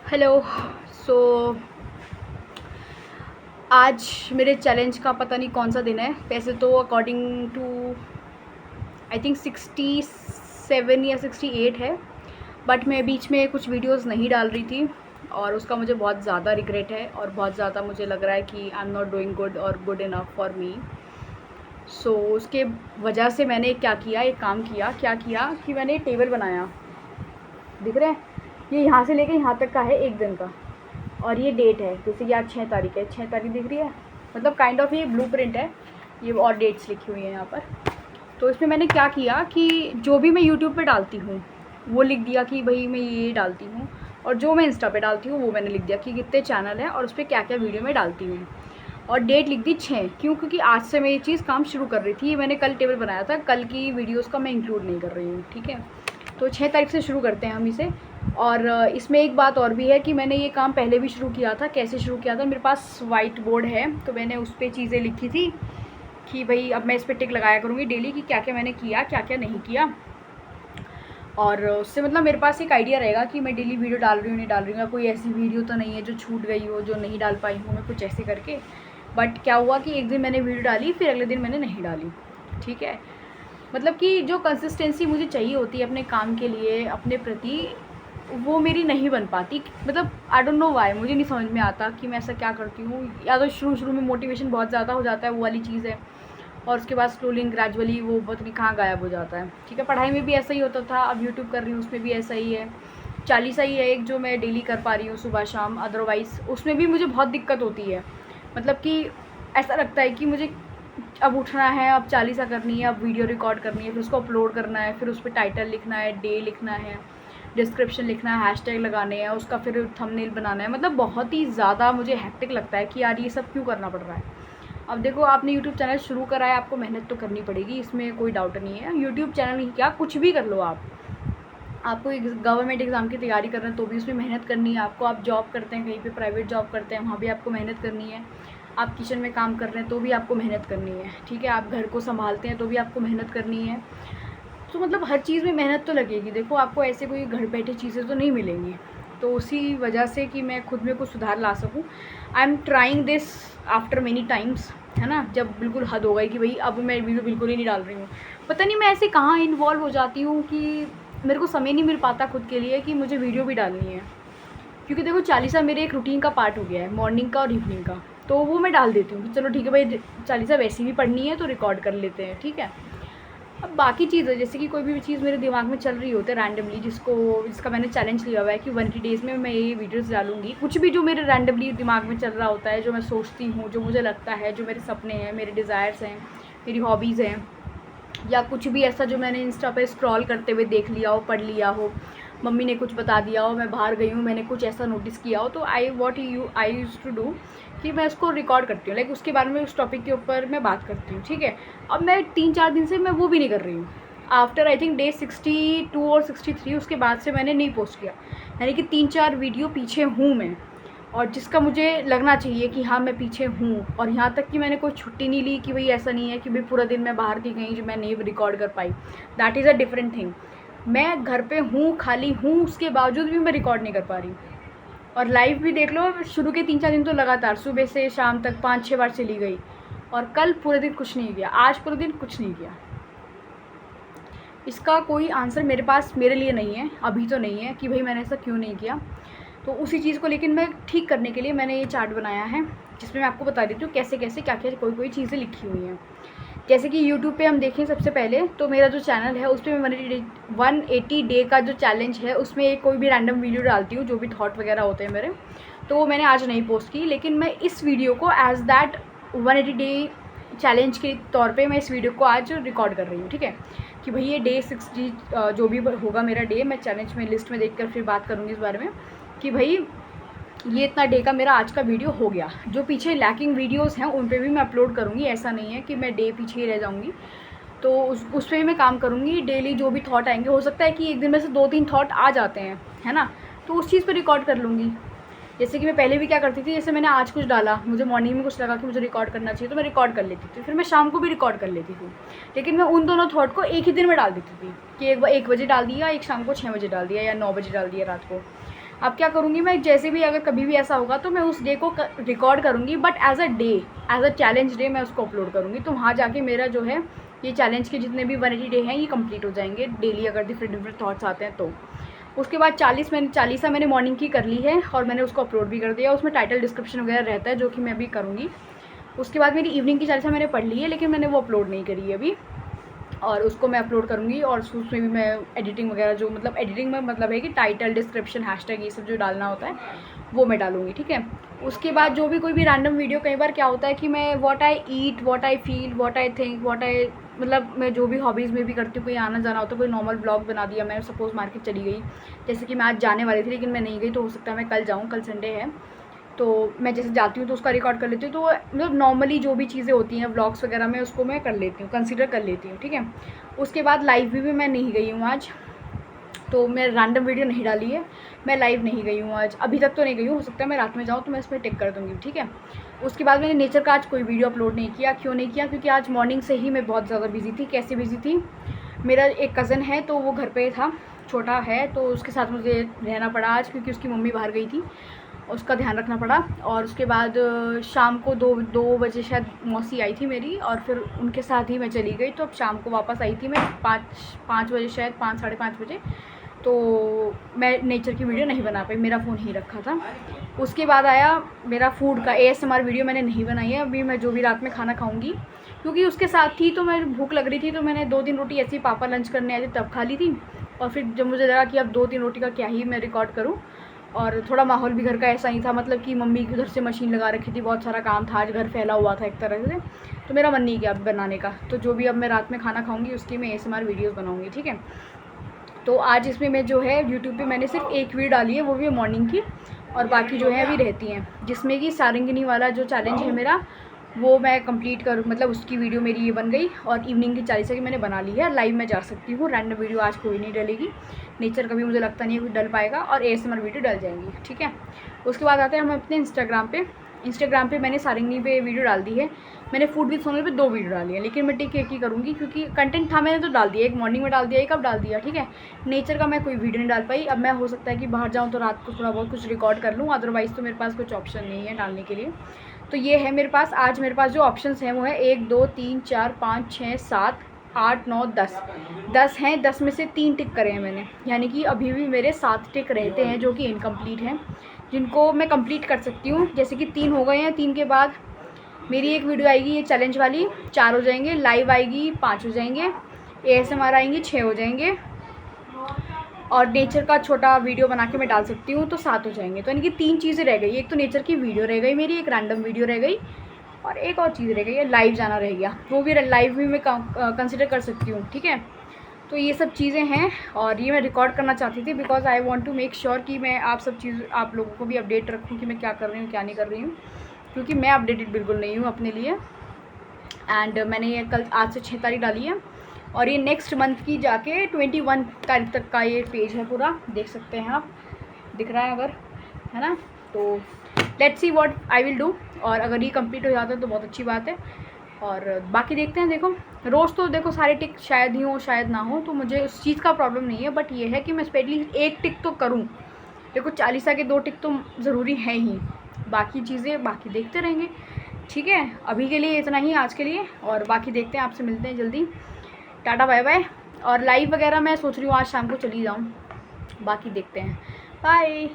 Hello. सो आज मेरे challenge का पता नहीं कौन सा दिन है। वैसे तो अकॉर्डिंग टू आई थिंक 67 या 68 है, बट मैं बीच में कुछ वीडियोस नहीं डाल रही थी और उसका मुझे बहुत ज़्यादा रिग्रेट है और बहुत ज़्यादा मुझे लग रहा है कि I am not doing good और गुड इनफ फॉर मी। सो उसके वजह से मैंने एक काम किया कि मैंने टेबल बनाया। दिख रहा है? ये यहाँ से लेके यहाँ तक का है एक दिन का, और ये डेट है, जैसे कि आज 6 तारीख है, 6 तारीख दिख रही है, मतलब काइंड ऑफ ये ब्लूप्रिंट है ये, और डेट्स लिखी हुई हैं यहाँ पर। तो इसमें मैंने क्या किया कि जो भी मैं यूट्यूब पे डालती हूँ वो लिख दिया कि भाई मैं ये डालती हूँ, और जो मैं इंस्टा पे डालती हूँ वो मैंने लिख दिया कि कितने चैनल हैं और उस पर क्या क्या वीडियो मैं डालती हूँ, और डेट लिख दी 6। क्यों? क्योंकि आज से मैं ये चीज़ काम शुरू कर रही थी। मैंने कल टेबल बनाया था, कल की वीडियोज़ का मैं इंक्लूड नहीं कर रही हूँ, ठीक है। तो 6 तारीख से शुरू करते हैं हम इसे। और इसमें एक बात और भी है कि मैंने ये काम पहले भी शुरू किया था। कैसे शुरू किया था? मेरे पास वाइट बोर्ड है, तो मैंने उस पर चीज़ें लिखी थी कि भाई अब मैं इस पर टिक लगाया करूँगी डेली कि क्या क्या मैंने किया, क्या क्या नहीं किया। और उससे मतलब मेरे पास एक आइडिया रहेगा कि मैं डेली वीडियो डाल रही हूँ नहीं डाल रही हूँ, या कोई ऐसी वीडियो तो नहीं है जो छूट गई हो, जो नहीं डाल पाई हूँ मैं, कुछ ऐसे करके। बट क्या हुआ कि एक दिन मैंने वीडियो डाली, फिर अगले दिन मैंने नहीं डाली, ठीक है। मतलब कि जो कंसिस्टेंसी मुझे चाहिए होती है अपने काम के लिए, अपने प्रति, वो मेरी नहीं बन पाती। मतलब आई डोंट नो व्हाई, मुझे नहीं समझ में आता कि मैं ऐसा क्या करती हूँ। या तो शुरू में मोटिवेशन बहुत ज़्यादा हो जाता है, वो वाली चीज़ है, और उसके बाद स्लोली ग्रेजुअली वो पता नहीं कहाँ गायब हो जाता है, ठीक है। पढ़ाई में भी ऐसा ही होता था, अब यूट्यूब कर रही हूँ उसमें भी ऐसा ही है। 40 ही है एक जो मैं डेली कर पा रही हूँ सुबह शाम, अदरवाइज़ उसमें भी मुझे बहुत दिक्कत होती है। मतलब कि ऐसा लगता है कि मुझे अब उठना है, अब 40 करनी है, अब वीडियो रिकॉर्ड करनी है, फिर उसको अपलोड करना है, फिर उस पर टाइटल लिखना है, डे लिखना है, डिस्क्रिप्शन लिखना है, हैशटैग लगाने हैं, उसका फिर थंबनेल बनाना है। मतलब बहुत ही ज़्यादा मुझे हेक्टिक लगता है कि यार ये सब क्यों करना पड़ रहा है। अब देखो, आपने यूट्यूब चैनल शुरू करा है, आपको मेहनत तो करनी पड़ेगी, इसमें कोई डाउट नहीं है। यूट्यूब चैनल ही क्या, कुछ भी कर लो आप। आपको गवर्नमेंट एग्ज़ाम की तैयारी कर रहे हैं तो भी उसमें मेहनत करनी है आपको। आप जॉब करते हैं कहीं पे, प्राइवेट जॉब करते हैं, वहाँ भी आपको मेहनत करनी है। आप किचन में काम कर रहे हैं तो भी आपको मेहनत करनी है, ठीक है। आप घर को संभालते हैं तो भी आपको मेहनत करनी है। तो मतलब हर चीज़ में मेहनत तो लगेगी। देखो, आपको ऐसे कोई घर बैठे चीज़ें तो नहीं मिलेंगी। तो उसी वजह से कि मैं खुद में कुछ सुधार ला सकूँ, I am trying this after many times, है ना। जब बिल्कुल हद हो गई कि भाई अब मैं वीडियो बिल्कुल ही नहीं डाल रही हूँ। पता नहीं मैं ऐसे कहाँ इन्वॉल्व हो जाती हूँ कि मेरे को समय नहीं मिल पाता खुद के लिए कि मुझे वीडियो भी डालनी है। क्योंकि देखो, 40 मेरे एक रूटीन का पार्ट हो गया है, मॉर्निंग का और इवनिंग का। तो वो मैं डाल देती हूँ कि चलो ठीक है भाई, 40 वैसे भी पढ़नी है तो रिकॉर्ड कर लेते हैं, ठीक है। अब बाकी चीज़ें, जैसे कि कोई भी चीज़ मेरे दिमाग में चल रही होती है रैंडमली, जिसका मैंने चैलेंज लिया हुआ है कि 180 डेज़ में मैं ये वीडियोस डालूंगी। कुछ भी जो मेरे रैंडमली दिमाग में चल रहा होता है, जो मैं सोचती हूँ, जो मुझे लगता है, जो मेरे सपने हैं, मेरे डिज़ायर्स हैं, मेरी हॉबीज़ हैं, या कुछ भी ऐसा जो मैंने इंस्टा पे स्क्रॉल करते हुए देख लिया हो, पढ़ लिया हो, मम्मी ने कुछ बता दिया हो, मैं बाहर गई हूँ, मैंने कुछ ऐसा नोटिस किया हो, तो आई यूज़ टू डू कि मैं उसको रिकॉर्ड करती हूँ, लाइक उसके बारे में, उस टॉपिक के ऊपर मैं बात करती हूँ, ठीक है। अब मैं 3-4 दिन से मैं वो भी नहीं कर रही हूँ। आफ्टर आई थिंक डे 62 और 63 उसके बाद से मैंने नहीं पोस्ट किया, यानी कि 3-4 वीडियो पीछे हूँ मैं, और जिसका मुझे लगना चाहिए कि हाँ मैं पीछे हूँ। और यहाँ तक कि मैंने कोई छुट्टी नहीं ली कि भाई ऐसा नहीं है कि भाई पूरा दिन मैं बाहर थी कहीं जो मैं नहीं रिकॉर्ड कर पाई, that is a different thing. मैं घर पे हूँ, खाली हूँ, उसके बावजूद भी मैं रिकॉर्ड नहीं कर पा रही। और लाइव भी देख लो, शुरू के 3-4 दिन तो लगातार सुबह से शाम तक 5-6 बार चली गई, और कल पूरे दिन कुछ नहीं किया, आज पूरे दिन कुछ नहीं किया। इसका कोई आंसर मेरे पास, मेरे लिए नहीं है, अभी तो नहीं है कि भाई मैंने ऐसा क्यों नहीं किया। तो उसी चीज़ को लेकिन मैं ठीक करने के लिए मैंने ये चार्ट बनाया है, जिसमें मैं आपको बता देती हूँ कैसे कैसे क्या क्या कोई चीज़ें लिखी हुई हैं। जैसे कि यूट्यूब पे हम देखें, सबसे पहले तो मेरा जो चैनल है उस पर मैं 180 डे का जो चैलेंज है उसमें एक कोई भी रैंडम वीडियो डालती हूँ, जो भी थॉट वगैरह होते हैं मेरे, तो वो मैंने आज नहीं पोस्ट की। लेकिन मैं इस वीडियो को एज दैट 180 डे चैलेंज के तौर पे मैं इस वीडियो को आज रिकॉर्ड कर रही हूँ, ठीक है। कि भाई ये डे 60 जो भी होगा मेरा डे, मैं चैलेंज में लिस्ट में देखकर फिर बात करूँगी इस बारे में कि भाई ये इतना डे का मेरा आज का वीडियो हो गया। जो पीछे लैकिंग वीडियोस हैं उन पे भी मैं अपलोड करूँगी, ऐसा नहीं है कि मैं डे पीछे ही रह जाऊँगी। तो उस पर मैं काम करूँगी। डेली जो भी थॉट आएंगे, हो सकता है कि एक दिन में से 2-3 थॉट आ जाते हैं, है ना, तो उस चीज़ पर रिकॉर्ड कर लूँगी। जैसे कि मैं पहले भी क्या करती थी, जैसे मैंने आज कुछ डाला, मुझे मॉर्निंग में कुछ लगा कि मुझे रिकॉर्ड करना चाहिए, तो मैं रिकॉर्ड कर लेती थी, फिर मैं शाम को भी रिकॉर्ड कर लेती थी। लेकिन मैं उन दोनों थॉट को एक ही दिन में डाल देती थी कि 1 बजे डाल दिया, एक शाम को 6 बजे डाल दिया, या 9 बजे डाल दिया रात को। अब क्या करूँगी मैं, जैसे भी अगर कभी भी ऐसा होगा तो मैं उस डे को रिकॉर्ड करूँगी, but as a challenge day मैं उसको अपलोड करूँगी। तो वहाँ जाके मेरा जो है ये चैलेंज के जितने भी 180 डे हैं ये कंप्लीट हो जाएंगे डेली, अगर डिफरेंट थॉट्स आते हैं तो। उसके बाद 40 मैंने मॉर्निंग की कर ली है और मैंने उसको अपलोड भी कर दिया। उसमें टाइटल डिस्क्रिप्शन वगैरह रहता है जो कि मैं अभी करूँगी। उसके बाद मेरी इवनिंग की 40 मैंने पढ़ ली है, लेकिन मैंने वो अपलोड नहीं करी है अभी, और उसको मैं अपलोड करूँगी। और उसमें भी मैं एडिटिंग वगैरह, जो मतलब एडिटिंग में मतलब है कि टाइटल डिस्क्रिप्शन हैशटैग ये सब जो डालना होता है वो मैं डालूँगी, ठीक है। उसके बाद जो भी कोई भी रैंडम वीडियो, कई बार क्या होता है कि मैं what I eat, what I feel, what I think, what I, मतलब मैं जो भी हॉबीज़ में भी करती हूँ, कोई आना जाना होता है, कोई नॉर्मल ब्लॉग बना दिया मैंने, सपोज़ मार्केट चली गई, जैसे कि मैं आज जाने वाली थी लेकिन मैं नहीं गई, तो हो सकता है मैं कल जाऊँ, कल संडे है, तो मैं जैसे जाती हूँ तो उसका रिकॉर्ड कर लेती हूँ। तो मतलब नॉर्मली जो भी चीज़ें होती हैं व्लॉग्स वगैरह में, उसको मैं कर लेती हूँ, कंसिडर कर लेती हूँ, ठीक है। उसके बाद लाइव भी मैं नहीं गई हूँ आज, तो मैं रैंडम वीडियो नहीं डाली है, मैं लाइव नहीं गई हूँ आज, अभी तक तो नहीं गई हूँ, हो सकता है मैं रात में जाऊँ तो मैं इसमें टिक कर दूँगी, ठीक है। उसके बाद मैंने नेचर का आज कोई वीडियो अपलोड नहीं किया। क्यों नहीं किया? क्योंकि आज मॉर्निंग से ही मैं बहुत ज़्यादा बिज़ी थी। कैसे बिज़ी थी? मेरा एक कज़न है तो वो घर पे था, छोटा है, तो उसके साथ मुझे रहना पड़ा आज, क्योंकि उसकी मम्मी बाहर गई थी, उसका ध्यान रखना पड़ा। और उसके बाद शाम को 2 बजे शायद मौसी आई थी मेरी, और फिर उनके साथ ही मैं चली गई। तो अब शाम को वापस आई थी मैं 5 बजे, शायद 5 साढ़े 5 बजे। तो मैं नेचर की वीडियो नहीं बना पाई, मेरा फ़ोन ही रखा था। उसके बाद आया मेरा फूड का ASMR वीडियो, मैंने नहीं बनाई है अभी। मैं जो भी रात में खाना खाऊंगी, क्योंकि उसके साथ थी तो मैं भूख लग रही थी, तो मैंने 2-3 रोटी ऐसी पापा लंच करने आए थे तब खा ली थी। और फिर जब मुझे लगा कि अब 2-3 रोटी का क्या ही मैं रिकॉर्ड करूँ, और थोड़ा माहौल भी घर का ऐसा ही था, मतलब कि मम्मी घर से मशीन लगा रखी थी, बहुत सारा काम था आज, घर फैला हुआ था एक तरह से, तो मेरा मन नहीं किया बनाने का। तो जो भी अब मैं रात में खाना खाऊंगी उसकी मैं ASMR वीडियोस बनाऊंगी, ठीक है। तो आज इसमें मैं जो है यूट्यूब पे मैंने सिर्फ एक वीडियो डाली है, वो भी मॉर्निंग की, और बाकी जो है अभी रहती हैं, जिसमें कि सारंगिनी वाला जो चैलेंज है मेरा, वो मैं कंप्लीट करूँ, मतलब उसकी वीडियो मेरी ये बन गई। और इवनिंग की 40 की मैंने बना ली है, लाइव में जा सकती हूँ। रैंडम वीडियो आज कोई नहीं डलेगी, नेचर का भी मुझे लगता नहीं है कुछ डल पाएगा, और ASMR वीडियो डल जाएंगी, ठीक है। उसके बाद आते हैं हम अपने इंस्टाग्राम पे मैंने सारंगिनी पे वीडियो डाल दी है। मैंने फूड विद सोनल पे 2 वीडियो डाली है, लेकिन मैं टिक एक ही करूँगी, क्योंकि कंटेंट था मैंने तो डाल दिया, एक मॉर्निंग में डाल दिया, एक अब डाल दिया, ठीक है। नेचर का मैं कोई वीडियो नहीं डाल पाई। अब मैं हो सकता है कि बाहर जाऊँ तो रात को थोड़ा बहुत कुछ रिकॉर्ड कर लूँ, अदरवाइज़ तो मेरे पास कुछ ऑप्शन नहीं है डालने के लिए। तो ये है मेरे पास आज, मेरे पास जो ऑप्शंस हैं वो है 1 2 3 4 5 6 7 8 9 10 हैं। 10 में से 3 टिक करे हैं मैंने, यानी कि अभी भी मेरे 7 टिक रहते हैं जो कि इनकम्प्लीट हैं, जिनको मैं कंप्लीट कर सकती हूँ। जैसे कि 3 हो गए हैं, 3 के बाद मेरी एक वीडियो आएगी ये चैलेंज वाली, 4 हो जाएंगे, लाइव आएगी 5 हो जाएंगे, ASMR आएंगी 6 हो जाएंगे, और नेचर का छोटा वीडियो बना के मैं डाल सकती हूँ तो 7 हो जाएंगे। तो यानी कि 3 चीज़ें रह गई, एक तो नेचर की वीडियो रह गई मेरी, एक रैंडम वीडियो रह गई, और एक और चीज़ रह गई है, लाइव जाना रह गया, वो भी लाइव भी मैं कंसिडर कर सकती हूँ, ठीक है। तो ये सब चीज़ें हैं, और ये मैं रिकॉर्ड करना चाहती थी, because I want to make sure कि मैं आप लोगों को भी अपडेट रखूँ कि मैं क्या कर रही हूँ क्या नहीं कर रही हूँ, क्योंकि मैं अपडेटेड बिल्कुल नहीं हूँ अपने लिए। एंड मैंने ये कल आज से 6 तारीख डाली है, और ये नेक्स्ट मंथ की जाके 21 तारीख तक का ये पेज है पूरा, देख सकते हैं आप, दिख रहा है अगर, है ना। तो let's see what I will do, और अगर ये कंप्लीट हो जाता है तो बहुत अच्छी बात है, और बाकी देखते हैं। देखो रोज़ तो देखो सारे टिक शायद ही हो शायद ना हो, तो मुझे उस चीज़ का प्रॉब्लम नहीं है, बट ये है कि मैं स्पेशली एक टिक तो करूँ। देखो 40 के 2 टिक तो ज़रूरी है ही, बाकी चीज़ें बाकी देखते रहेंगे, ठीक है। अभी के लिए इतना ही आज के लिए, और बाकी देखते हैं, आपसे मिलते हैं जल्दी, टाटा बाय बाय। और लाइव वगैरह मैं सोच रही हूँ आज शाम को चली जाऊँ, बाकी देखते हैं, बाय।